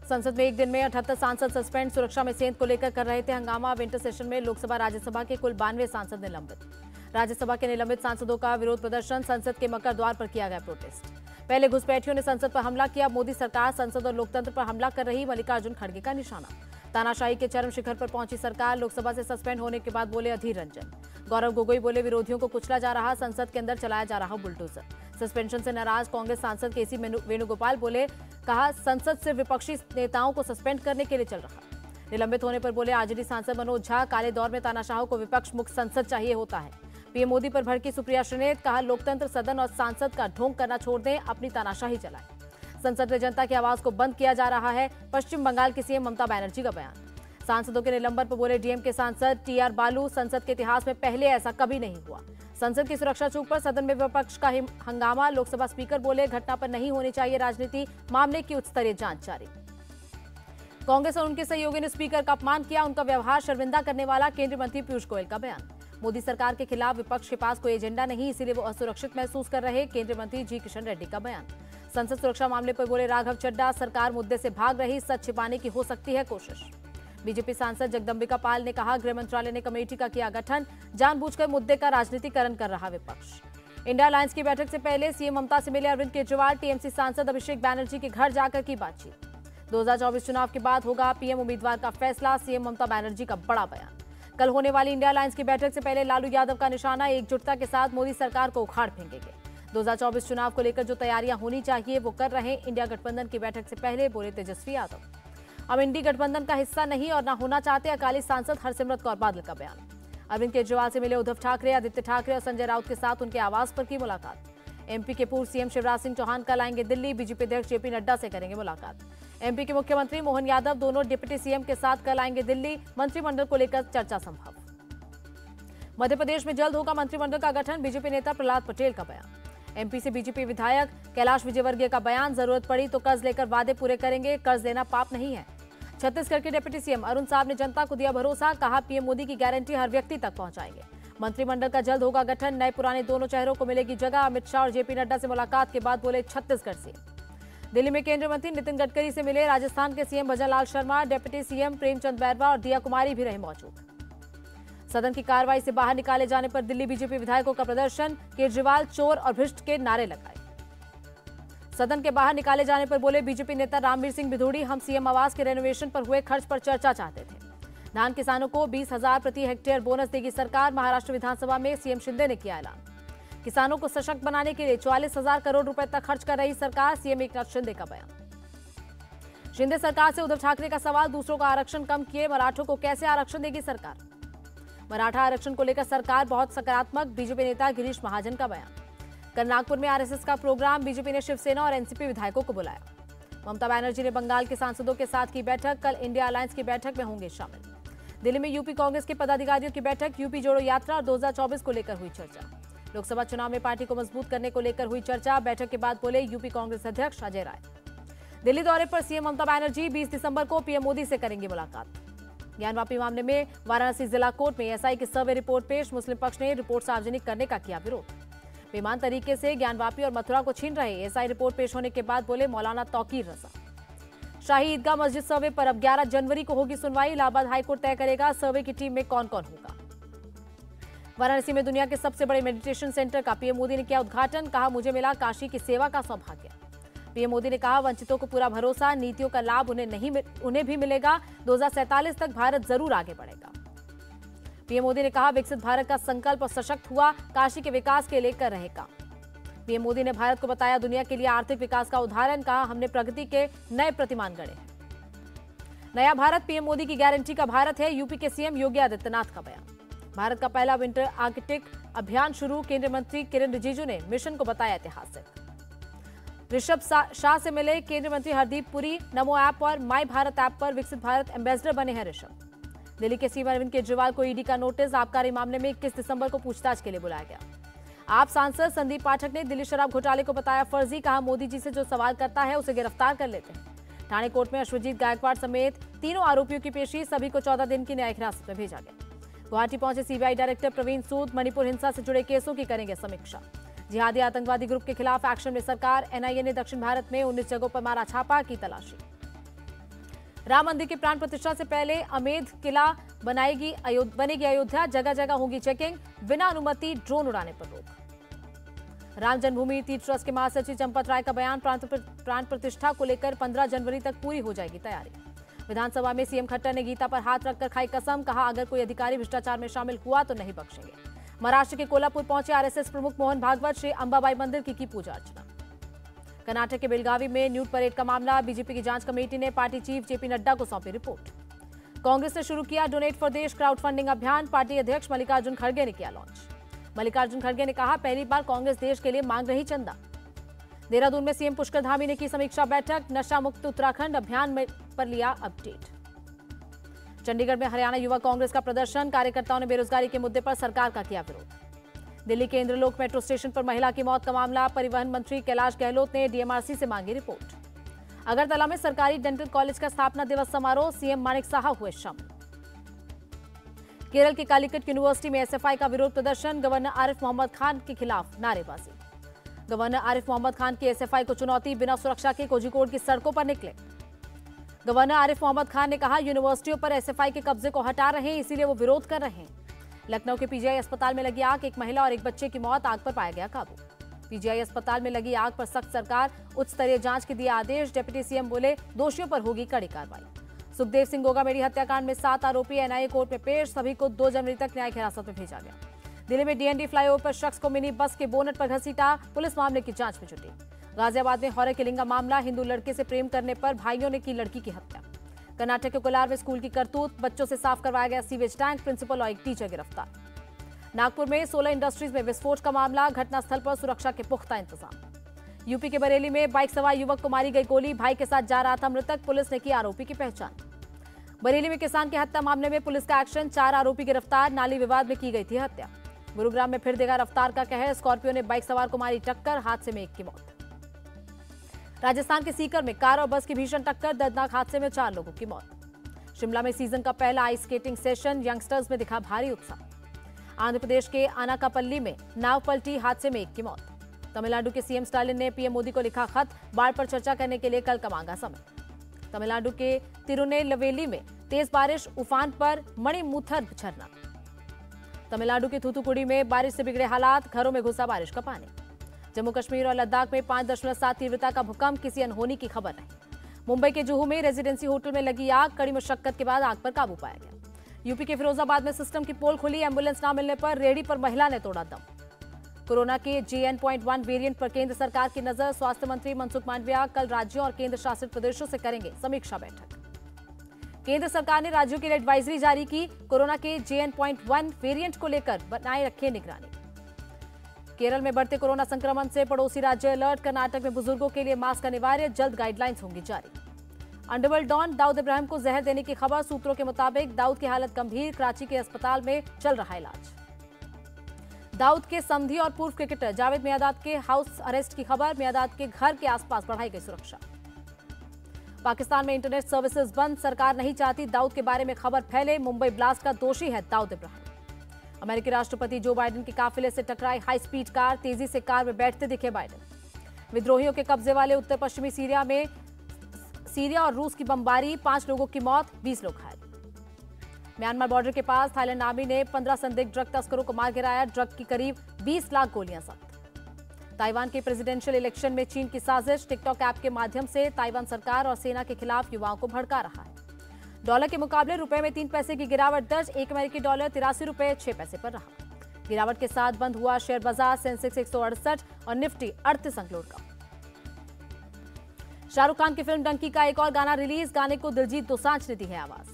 संसद में एक दिन में 78 सांसद सस्पेंड, सुरक्षा में सेंध को लेकर कर रहे थे हंगामा। विंटर सेशन में लोकसभा राज्यसभा के कुल 92 सांसद निलंबित। राज्यसभा के निलंबित सांसदों का विरोध प्रदर्शन, संसद के मकर द्वार पर किया गया प्रोटेस्ट। पहले घुसपैठियों ने संसद पर हमला किया, मोदी सरकार संसद और लोकतंत्र पर हमला कर रही, मल्लिकार्जुन खड़गे का निशाना। तानाशाही के चरम शिखर पर पहुंची सरकार, लोकसभा से सस्पेंड होने के बाद बोले अधीर रंजन। गौरव गोगोई बोले विरोधियों को कुचला जा रहा, संसद के अंदर चलाया जा रहा बुलडोजर। सस्पेंशन से नाराज कांग्रेस सांसद केसी वेणुगोपाल बोले, कहा संसद से विपक्षी नेताओं को सस्पेंड करने के लिए चल रहा। निलंबित होने पर बोले आरजेडी सांसद मनोज झा, काले दौर में तानाशाहों को विपक्ष मुक्त संसद चाहिए होता है। पीएम मोदी पर भड़की सुप्रिया श्रीनेत, कहा लोकतंत्र सदन और सांसद का ढोंग करना छोड़ दें, अपनी तानाशाही चलाएं। संसद में जनता की आवाज को बंद किया जा रहा है, पश्चिम बंगाल की सीएम ममता बनर्जी का बयान। सांसदों के निलंबन पर बोले डीएम के सांसद टीआर बालू, संसद के इतिहास में पहले ऐसा कभी नहीं हुआ। संसद की सुरक्षा चूक पर सदन में विपक्ष का हंगामा, लोकसभा स्पीकर बोले घटना पर नहीं होनी चाहिए राजनीति, मामले की उच्च स्तरीय जांच जारी। कांग्रेस और उनके सहयोगियों ने स्पीकर का अपमान किया, उनका व्यवहार शर्मिंदा करने वाला, केंद्रीय मंत्री पीयूष गोयल का बयान। मोदी सरकार के खिलाफ विपक्ष के पास कोई एजेंडा नहीं, इसीलिए वो असुरक्षित महसूस कर रहे, केंद्रीय मंत्री जी किशन रेड्डी का बयान। संसद सुरक्षा मामले पर बोले राघव चड्डा, सरकार मुद्दे से भाग रही, सच छिपाने की हो सकती है कोशिश। बीजेपी सांसद जगदम्बिका पाल ने कहा गृह मंत्रालय ने कमेटी का किया गठन, जानबूझकर मुद्दे का राजनीतिकरण कर रहा विपक्ष। इंडिया अलायंस की बैठक से पहले सीएम ममता से मिले अरविंद केजरीवाल, टीएमसी सांसद अभिषेक बैनर्जी के घर जाकर की बातचीत। 2024 चुनाव के बाद होगा पीएम उम्मीदवार का फैसला, सीएम ममता बनर्जी का बड़ा बयान। कल होने वाली इंडिया अलायंस की बैठक से पहले लालू यादव का निशाना, एकजुटता के साथ मोदी सरकार को उखाड़ फेंकेंगे। 2024 चुनाव को लेकर जो तैयारियां होनी चाहिए वो कर रहे इंडिया गठबंधन की बैठक से पहले, बोले तेजस्वी यादव। हम इंडी गठबंधन का हिस्सा नहीं और न होना चाहते, अकाली सांसद हरसिमरत कौर बादल का बयान। अरविंद केजरीवाल से मिले उद्धव ठाकरे, आदित्य ठाकरे और संजय राउत के साथ उनके आवास पर की मुलाकात। एमपी के पूर्व सीएम शिवराज सिंह चौहान कल आएंगे दिल्ली, बीजेपी अध्यक्ष जेपी नड्डा से करेंगे मुलाकात। एमपी के मुख्यमंत्री मोहन यादव दोनों डिप्टी सीएम के साथ कल आएंगे दिल्ली, मंत्रिमंडल को लेकर चर्चा संभव। मध्य प्रदेश में जल्द होगा मंत्रिमंडल का गठन, बीजेपी नेता प्रहलाद पटेल का बयान। एमपी से बीजेपी विधायक कैलाश विजयवर्गीय का बयान, जरूरत पड़ी तो कर्ज लेकर वादे पूरे करेंगे, कर्ज लेना पाप नहीं है। छत्तीसगढ़ के डिप्टी सीएम अरुण साहब ने जनता को दिया भरोसा, कहा पीएम मोदी की गारंटी हर व्यक्ति तक पहुंचाएंगे। मंत्रिमंडल का जल्द होगा गठन, नए पुराने दोनों चेहरों को मिलेगी जगह। अमित शाह और जेपी नड्डा से मुलाकात के बाद बोले छत्तीसगढ़ सीएम। दिल्ली में केंद्रीय मंत्री नितिन गडकरी से मिले राजस्थान के CM Bhajanlal Sharma, deputy CM Premchand Bairwa और दिया कुमारी भी रहे मौजूद। सदन की कार्रवाई से बाहर निकाले जाने पर दिल्ली बीजेपी विधायकों का प्रदर्शन, केजरीवाल चोर और भ्रष्ट के नारे लगाए। सदन के बाहर निकाले जाने पर बोले बीजेपी नेता रामवीर सिंह बिधूड़ी, हम सीएम आवास के रेनोवेशन पर हुए खर्च पर चर्चा चाहते थे। धान किसानों को 20,000 प्रति हेक्टेयर बोनस देगी सरकार, महाराष्ट्र विधानसभा में सीएम शिंदे ने किया ऐलान। किसानों को सशक्त बनाने के लिए 44,000 करोड़ रुपए तक खर्च कर रही सरकार, सीएम एकनाथ शिंदे का बयान। शिंदे सरकार से उद्धव ठाकरे का सवाल, दूसरों का आरक्षण कम किए, मराठों को कैसे आरक्षण देगी सरकार। मराठा आरक्षण को लेकर सरकार बहुत सकारात्मक, बीजेपी नेता गिरीश महाजन का बयान। कल नागपुर में आरएसएस का प्रोग्राम, बीजेपी ने शिवसेना और एनसीपी विधायकों को बुलाया। ममता बनर्जी ने बंगाल के सांसदों के साथ की बैठक, कल इंडिया अलायंस की बैठक में होंगे शामिल। दिल्ली में यूपी कांग्रेस के पदाधिकारियों की बैठक, यूपी जोड़ो यात्रा और 2024 को लेकर हुई चर्चा। लोकसभा चुनाव में पार्टी को मजबूत करने को लेकर हुई चर्चा, बैठक के बाद बोले यूपी कांग्रेस अध्यक्ष अजय राय। दिल्ली दौरे पर सीएम ममता बनर्जी 20 दिसंबर को पीएम मोदी से करेंगी मुलाकात। ज्ञानवापी मामले में वाराणसी जिला कोर्ट में एसआई की सर्वे रिपोर्ट पेश, मुस्लिम पक्ष ने रिपोर्ट सार्वजनिक करने का किया विरोध। बेईमान तरीके से ज्ञानवापी और मथुरा को छीन रहे, एसआई रिपोर्ट पेश होने के बाद बोले मौलाना तौकीर रजा। शाही ईदगाह मस्जिद सर्वे पर अब 11 जनवरी को होगी सुनवाई, इलाहाबाद हाईकोर्ट तय करेगा सर्वे की टीम में कौन कौन होगा। वाराणसी में दुनिया के सबसे बड़े मेडिटेशन सेंटर का पीएम मोदी ने किया उद्घाटन, कहा मुझे मिला काशी की सेवा का सौभाग्य। पीएम मोदी ने कहा वंचितों को पूरा भरोसा, नीतियों का लाभ उन्हें भी मिलेगा, 2047 तक भारत जरूर आगे बढ़ेगा। पीएम मोदी ने कहा विकसित भारत का संकल्प और सशक्त हुआ, काशी के विकास के लिए कर रहे काम। पीएम मोदी ने भारत को बताया दुनिया के लिए आर्थिक विकास का उदाहरण, कहा हमने प्रगति के नए प्रतिमान गढ़े हैं। नया भारत पीएम मोदी की गारंटी का भारत है, यूपी के सीएम योगी आदित्यनाथ का बयान। भारत का पहला विंटर आर्कटिक अभियान शुरू, केंद्रीय मंत्री किरेन रिजिजू ने मिशन को बताया ऐतिहासिक। ऋषभ शाह से मिले केंद्रीय मंत्री हरदीप पुरी, नमो ऐप और माई भारत ऐप पर विकसित भारत एम्बेसडर बने हैं ऋषभ। दिल्ली के सीएम अरविंद केजरीवाल को ईडी का नोटिस, आबकारी मामले में 21 दिसंबर को पूछताछ के लिए बुलाया गया। आप सांसद संदीप पाठक ने दिल्ली शराब घोटाले को बताया फर्जी, कहा मोदी जी से जो सवाल करता है उसे गिरफ्तार कर लेते हैं। ठाणे कोर्ट में अश्वजीत गायकवाड़ समेत तीनों आरोपियों की पेशी, सभी को 14 दिन की न्यायिक हिरासत में भेजा गया। गुवाहाटी पहुंचे सीबीआई डायरेक्टर प्रवीण सूद, मणिपुर हिंसा से जुड़े केसों की करेंगे समीक्षा। जिहादी आतंकवादी ग्रुप के खिलाफ एक्शन में सरकार, एनआईए ने दक्षिण भारत में 19 जगहों पर मारा छापा, की तलाशी। राम मंदिर की प्राण प्रतिष्ठा से पहले अमेध किला बनेगी अयोध्या, जगह जगह होगी चेकिंग, बिना अनुमति ड्रोन उड़ाने पर रोक। राम जन्मभूमि तीर्थ ट्रस्ट के महासचिव चंपत राय का बयान, प्राण प्रतिष्ठा को लेकर 15 जनवरी तक पूरी हो जाएगी तैयारी। विधानसभा में सीएम खट्टर ने गीता पर हाथ रखकर खाई कसम, कहा अगर कोई अधिकारी भ्रष्टाचार में शामिल हुआ तो नहीं बख्शेंगे। महाराष्ट्र के कोल्हापुर पहुंचे आरएसएस प्रमुख मोहन भागवत, श्री अंबाबाई मंदिर की पूजा अर्चना। कर्नाटक के बेलगावी में न्यूड परेड का मामला, बीजेपी की जांच कमेटी ने पार्टी चीफ जेपी नड्डा को सौंपी रिपोर्ट। कांग्रेस ने शुरू किया डोनेट फॉर देश क्राउड फंडिंग अभियान, पार्टी अध्यक्ष मल्लिकार्जुन खड़गे ने किया लॉन्च। मल्लिकार्जुन खड़गे ने कहा पहली बार कांग्रेस देश के लिए मांग रही चंदा। देहरादून में सीएम पुष्कर धामी ने की समीक्षा बैठक, नशा मुक्त उत्तराखंड अभियान पर लिया अपडेट। चंडीगढ़ में हरियाणा युवा कांग्रेस का प्रदर्शन, कार्यकर्ताओं ने बेरोजगारी के मुद्दे पर सरकार का किया विरोध। दिल्ली के इंद्रलोक मेट्रो स्टेशन पर महिला की मौत का मामला, परिवहन मंत्री कैलाश गहलोत ने डीएमआरसी से मांगी रिपोर्ट। अगरतला में सरकारी डेंटल कॉलेज का स्थापना दिवस समारोह, सीएम मानिक साहा हुए शामिल। केरल की कालीकट यूनिवर्सिटी में एसएफआई का विरोध प्रदर्शन, गवर्नर आरिफ मोहम्मद खान के खिलाफ नारेबाजी। गवर्नर आरिफ मोहम्मद खान की एसएफआई को चुनौती, बिना सुरक्षा के कोझिकोड की सड़कों पर निकले। गवर्नर आरिफ मोहम्मद खान ने कहा यूनिवर्सिटियों पर एसएफआई के कब्जे को हटा रहे हैं, इसीलिए वो विरोध कर रहे हैं। लखनऊ के पीजीआई अस्पताल में लगी आग, एक महिला और एक बच्चे की मौत, आग पर पाया गया काबू। पीजीआई अस्पताल में लगी आग पर सख्त सरकार, उच्च स्तरीय जांच के दिए आदेश, डिप्टी सीएम बोले दोषियों पर होगी कड़ी कार्रवाई। सुखदेव सिंह गोगामेडी हत्याकांड में 7 आरोपी एनआईए कोर्ट में पेश, सभी को 2 जनवरी तक न्यायिक हिरासत में भेजा गया। दिल्ली में डीएनडी फ्लाईओवर पर शख्स को मिनी बस के बोनट पर घसीटा, पुलिस मामले की जांच में जुटी। गाजियाबाद में हॉरर किलिंग का मामला, हिंदू लड़के से प्रेम करने पर भाइयों ने की लड़की की हत्या। कर्नाटक के कोलार में स्कूल की करतूत, बच्चों से साफ करवाया गया सीवेज टैंक, प्रिंसिपल और एक टीचर गिरफ्तार। नागपुर में 16 इंडस्ट्रीज में विस्फोट का मामला, घटनास्थल पर सुरक्षा के पुख्ता इंतजाम। यूपी के बरेली में बाइक सवार युवक को मारी गई गोली, भाई के साथ जा रहा था मृतक, पुलिस ने की आरोपी की पहचान। बरेली में किसान की हत्या मामले में पुलिस का एक्शन, 4 आरोपी गिरफ्तार, नाली विवाद में की गई थी हत्या। गुरुग्राम में फिर देगा रफ्तार का कहर, स्कॉर्पियो ने बाइक सवार को मारी टक्कर, हादसे में एक की मौत। राजस्थान के सीकर में कार और बस की भीषण टक्कर, दर्दनाक हादसे में 4 लोगों की मौत। शिमला में सीजन का पहला आइस स्केटिंग सेशन, यंगस्टर्स में दिखा भारी उत्साह। आंध्र प्रदेश के अनाकापल्ली में नाव पलटी, हादसे में एक की मौत। तमिलनाडु के सीएम स्टालिन ने पीएम मोदी को लिखा खत, बाढ़ पर चर्चा करने के लिए कल का मांगा समय। तमिलनाडु के तिरुनेलवेली में तेज बारिश, उफान पर मणिमुथर झरना। तमिलनाडु के थूथुकुडी में बारिश से बिगड़े हालात, घरों में घुसा बारिश का पानी। जम्मू कश्मीर और लद्दाख में 5.7 तीव्रता का भूकंप, किसी अनहोनी की खबर नहीं। मुंबई के जुहू में रेजिडेंसी होटल में लगी आग, कड़ी मशक्कत के बाद आग पर काबू पाया गया। यूपी के फिरोजाबाद में सिस्टम की पोल खुली, एम्बुलेंस न मिलने पर रेहड़ी पर महिला ने तोड़ा दम। कोरोना के JN.1 वेरिएंट पर केंद्र सरकार की नजर, स्वास्थ्य मंत्री मनसुख मांडविया कल राज्यों और केंद्र शासित प्रदेशों से करेंगे समीक्षा बैठक। केंद्र सरकार ने राज्यों के लिए एडवाइजरी जारी की, कोरोना के JN.1 वेरिएंट को लेकर बनाए रखे निगरानी। केरल में बढ़ते कोरोना संक्रमण से पड़ोसी राज्य अलर्ट, कर्नाटक में बुजुर्गों के लिए मास्क अनिवार्य, जल्द गाइडलाइंस होंगी जारी। अंडरवर्ल्ड डॉन दाऊद इब्राहिम को जहर देने की खबर, सूत्रों के मुताबिक दाऊद की हालत गंभीर, कराची के अस्पताल में चल रहा इलाज। दाऊद के समधी और पूर्व क्रिकेटर जावेद मियादाद के हाउस अरेस्ट की खबर, मियादाद के घर के आसपास बढ़ाई गई सुरक्षा। पाकिस्तान में इंटरनेट सर्विसेज बंद, सरकार नहीं चाहती दाऊद के बारे में खबर फैले, मुंबई ब्लास्ट का दोषी है दाऊद इब्राहिम। अमेरिकी राष्ट्रपति जो बाइडेन के काफिले से टकराई हाई स्पीड कार, तेजी से कार में बैठते दिखे बाइडेन। विद्रोहियों के कब्जे वाले उत्तर पश्चिमी सीरिया और रूस की बमबारी, 5 लोगों की मौत, 20 लोग घायल। म्यांमार बॉर्डर के पास थाईलैंड आर्मी ने 15 संदिग्ध ड्रग तस्करों को मार गिराया, ड्रग की करीब 20 लाख गोलियां जब्त। ताइवान के प्रेसिडेंशियल इलेक्शन में चीन की साजिश, टिकटॉक ऐप के माध्यम से ताइवान सरकार और सेना के खिलाफ युवाओं को भड़का रहा है। डॉलर के मुकाबले रुपए में 3 पैसे की गिरावट दर्ज, 1 अमेरिकी डॉलर 83 रुपए 6 पैसे पर रहा। गिरावट के साथ बंद हुआ शेयर बाजार, सेंसेक्स 168 और निफ्टी 38 अंक लौट का। शाहरुख खान की फिल्म डंकी का एक और गाना रिलीज, गाने को दिलजीत दोसांझ ने दी है आवाज।